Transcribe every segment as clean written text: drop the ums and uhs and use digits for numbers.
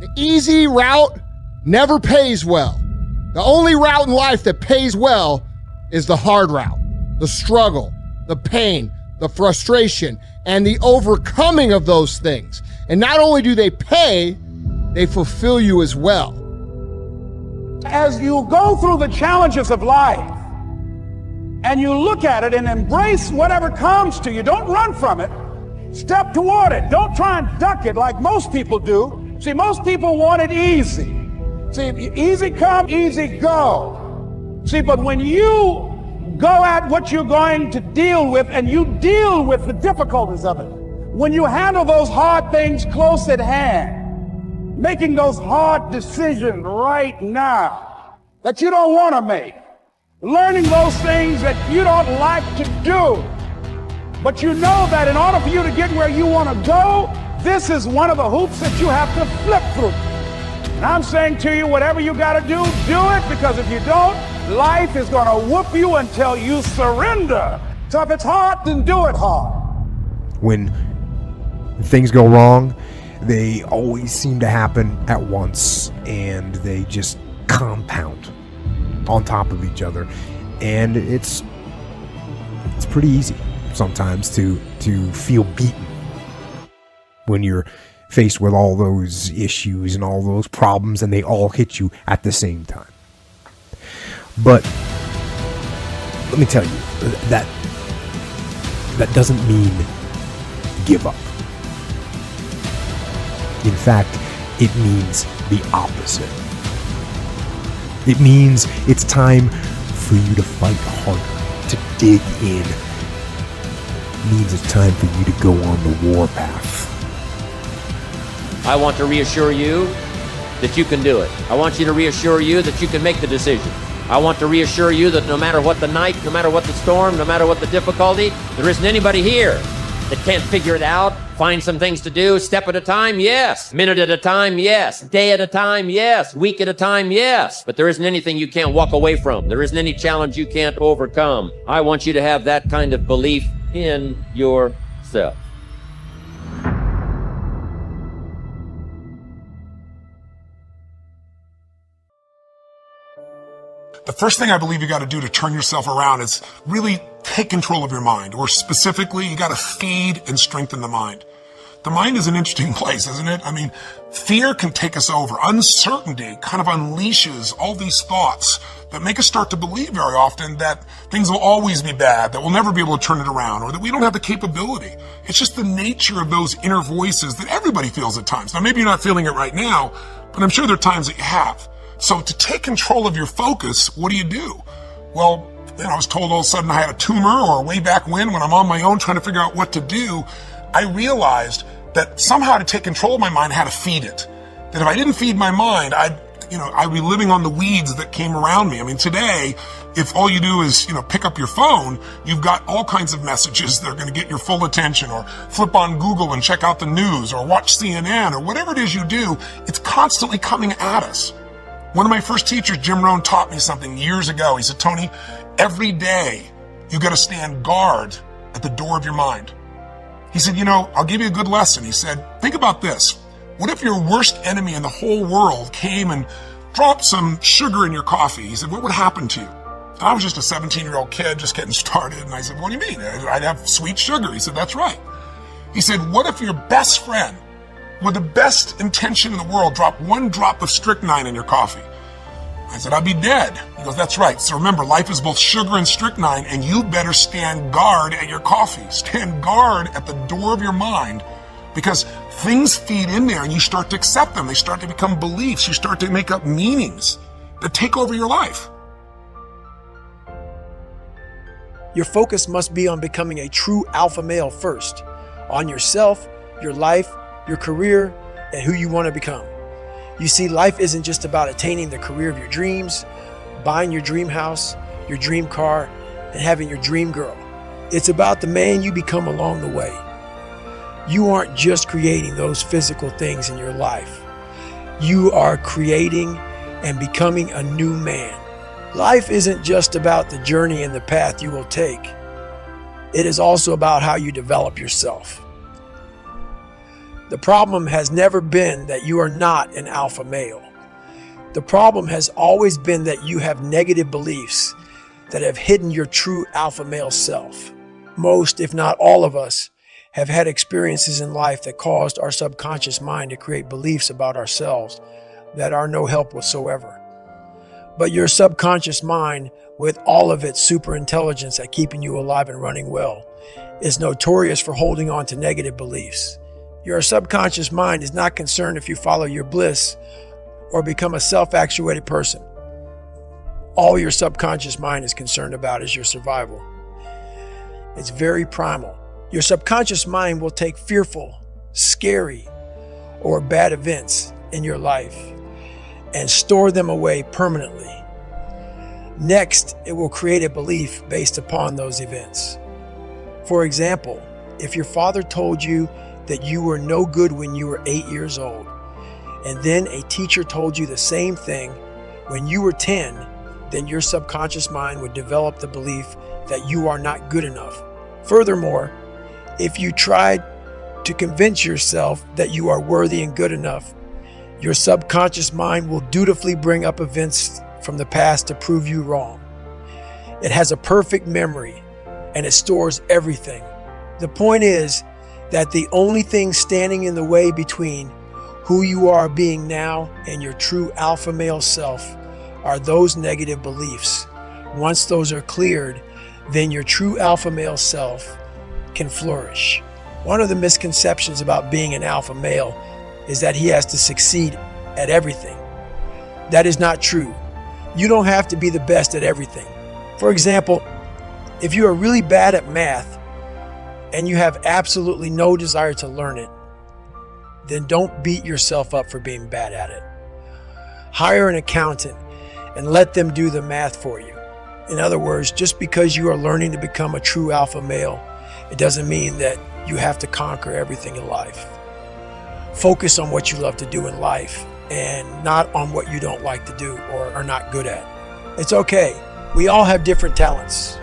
The easy route never pays well. The only route in life that pays well is the hard route, the struggle, the pain, the frustration, and the overcoming of those things. And not only do they pay, they fulfill you as well. As you go through the challenges of life and you look at it and embrace whatever comes to you, don't run from it. Step toward it. Don't try and duck it like most people do. See, most people want it easy. See, easy come, easy go. See, but when you go at what you're going to deal with and you deal with the difficulties of it, when you handle those hard things close at hand, making those hard decisions right now that you don't want to make, learning those things that you don't like to do, but you know that in order for you to get where you want to go, this is one of the hoops that you have to flip through. And I'm saying to you, whatever you got to do it, because if you don't, life is going to whoop you until you surrender. So if it's hard, then do it hard. When things go wrong, they always seem to happen at once, and they just compound on top of each other. And it's pretty easy sometimes to feel beaten when you're faced with all those issues and all those problems, and they all hit you at the same time. But let me tell you, that doesn't mean give up. In fact, it means the opposite. It means it's time for you to fight harder, to dig in. It means it's time for you to go on the warpath. I want to reassure you that you can do it. I want you to reassure you that you can make the decision. I want to reassure you that no matter what the night, no matter what the storm, no matter what the difficulty, there isn't anybody here that can't figure it out, find some things to do, step at a time, yes. Minute at a time, yes. Day at a time, yes. Week at a time, yes. But there isn't anything you can't walk away from. There isn't any challenge you can't overcome. I want you to have that kind of belief in yourself. The first thing I believe you got to do to turn yourself around is really take control of your mind, or specifically, you got to feed and strengthen the mind. The mind is an interesting place, isn't it? I mean, fear can take us over. Uncertainty kind of unleashes all these thoughts that make us start to believe very often that things will always be bad, that we'll never be able to turn it around, or that we don't have the capability. It's just the nature of those inner voices that everybody feels at times. Now, maybe you're not feeling it right now, but I'm sure there are times that you have. So to take control of your focus, what do? Well, I was told all of a sudden I had a tumor, or way back when I'm on my own trying to figure out what to do, I realized that somehow to take control of my mind, I had to feed it. That if I didn't feed my mind, I'd be living on the weeds that came around me. I mean, today, if all you do is, pick up your phone, you've got all kinds of messages that are going to get your full attention, or flip on Google and check out the news, or watch CNN, or whatever it is you do, it's constantly coming at us. One of my first teachers, Jim Rohn, taught me something years ago. He said, Tony, every day you got to stand guard at the door of your mind. He said, I'll give you a good lesson. He said, think about this. What if your worst enemy in the whole world came and dropped some sugar in your coffee? He said, what would happen to you? And I was just a 17-year-old kid just getting started. And I said, what do you mean? I'd have sweet sugar. He said, that's right. He said, what if your best friend, with the best intention in the world, drop one drop of strychnine in your coffee? I said, I'd be dead. He goes, that's right. So remember, life is both sugar and strychnine, and you better stand guard at your coffee. Stand guard at the door of your mind, because things feed in there and you start to accept them. They start to become beliefs. You start to make up meanings that take over your life. Your focus must be on becoming a true alpha male first, on yourself, your life, your career, and who you want to become. You see, life isn't just about attaining the career of your dreams, buying your dream house, your dream car, and having your dream girl. It's about the man you become along the way. You aren't just creating those physical things in your life. You are creating and becoming a new man. Life isn't just about the journey and the path you will take. It is also about how you develop yourself. The problem has never been that you are not an alpha male. The problem has always been that you have negative beliefs that have hidden your true alpha male self. Most, if not all of us, have had experiences in life that caused our subconscious mind to create beliefs about ourselves that are no help whatsoever. But your subconscious mind, with all of its super intelligence at keeping you alive and running well, is notorious for holding on to negative beliefs. Your subconscious mind is not concerned if you follow your bliss or become a self-actuated person. All your subconscious mind is concerned about is your survival. It's very primal. Your subconscious mind will take fearful, scary, or bad events in your life and store them away permanently. Next, it will create a belief based upon those events. For example, if your father told you that you were no good when you were 8 years old, and then a teacher told you the same thing when you were 10, then your subconscious mind would develop the belief that you are not good enough. Furthermore, if you tried to convince yourself that you are worthy and good enough, your subconscious mind will dutifully bring up events from the past to prove you wrong. It has a perfect memory and it stores everything. The point is that the only thing standing in the way between who you are being now and your true alpha male self are those negative beliefs. Once those are cleared, then your true alpha male self can flourish. One of the misconceptions about being an alpha male is that he has to succeed at everything. That is not true. You don't have to be the best at everything. For example, if you are really bad at math and you have absolutely no desire to learn it, then don't beat yourself up for being bad at it. Hire an accountant and let them do the math for you. In other words, just because you are learning to become a true alpha male, it doesn't mean that you have to conquer everything in life. Focus on what you love to do in life and not on what you don't like to do or are not good at. It's okay. We all have different talents.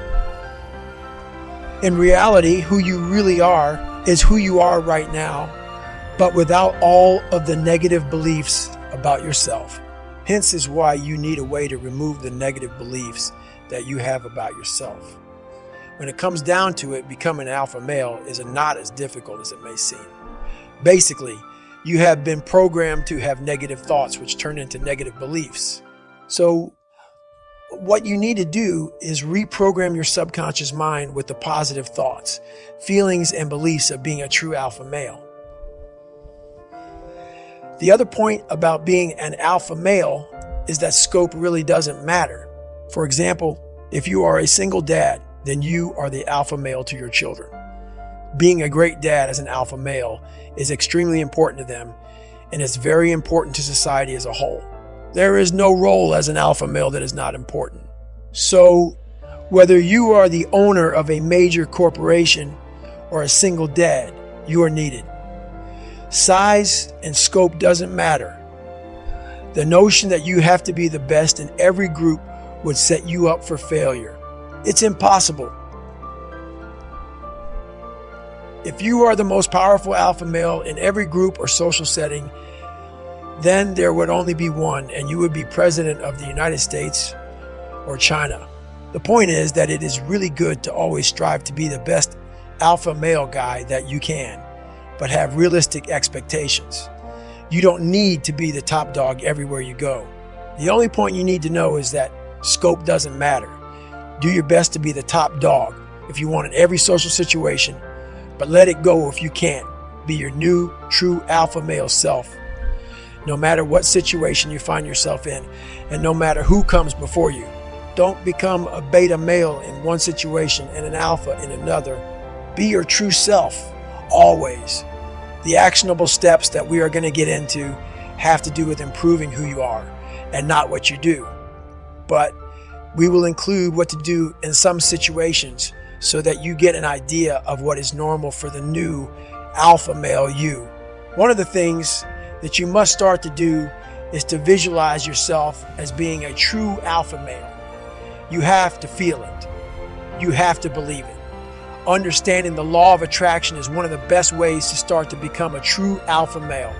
In reality, who you really are is who you are right now, but without all of the negative beliefs about yourself. Hence is why you need a way to remove the negative beliefs that you have about yourself. When it comes down to it, becoming an alpha male is not as difficult as it may seem. Basically, you have been programmed to have negative thoughts which turn into negative beliefs. So what you need to do is reprogram your subconscious mind with the positive thoughts, feelings, and beliefs of being a true alpha male. The other point about being an alpha male is that scope really doesn't matter. For example, if you are a single dad, then you are the alpha male to your children. Being a great dad as an alpha male is extremely important to them, and it's very important to society as a whole. There is no role as an alpha male that is not important. So, whether you are the owner of a major corporation or a single dad, you are needed. Size and scope doesn't matter. The notion that you have to be the best in every group would set you up for failure. It's impossible. If you are the most powerful alpha male in every group or social setting, then there would only be one, and you would be president of the United States or China. The point is that it is really good to always strive to be the best alpha male guy that you can, but have realistic expectations. You don't need to be the top dog everywhere you go. The only point you need to know is that scope doesn't matter. Do your best to be the top dog if you want in every social situation, but let it go if you can't. Be your new, true alpha male self, no matter what situation you find yourself in, and no matter who comes before you. Don't become a beta male in one situation and an alpha in another. Be your true self, always. The actionable steps that we are going to get into have to do with improving who you are and not what you do. But we will include what to do in some situations so that you get an idea of what is normal for the new alpha male you. One of the things that you must start to do is to visualize yourself as being a true alpha male. You have to feel it. You have to believe it. understanding the law of attraction is one of the best ways to start to become a true alpha male.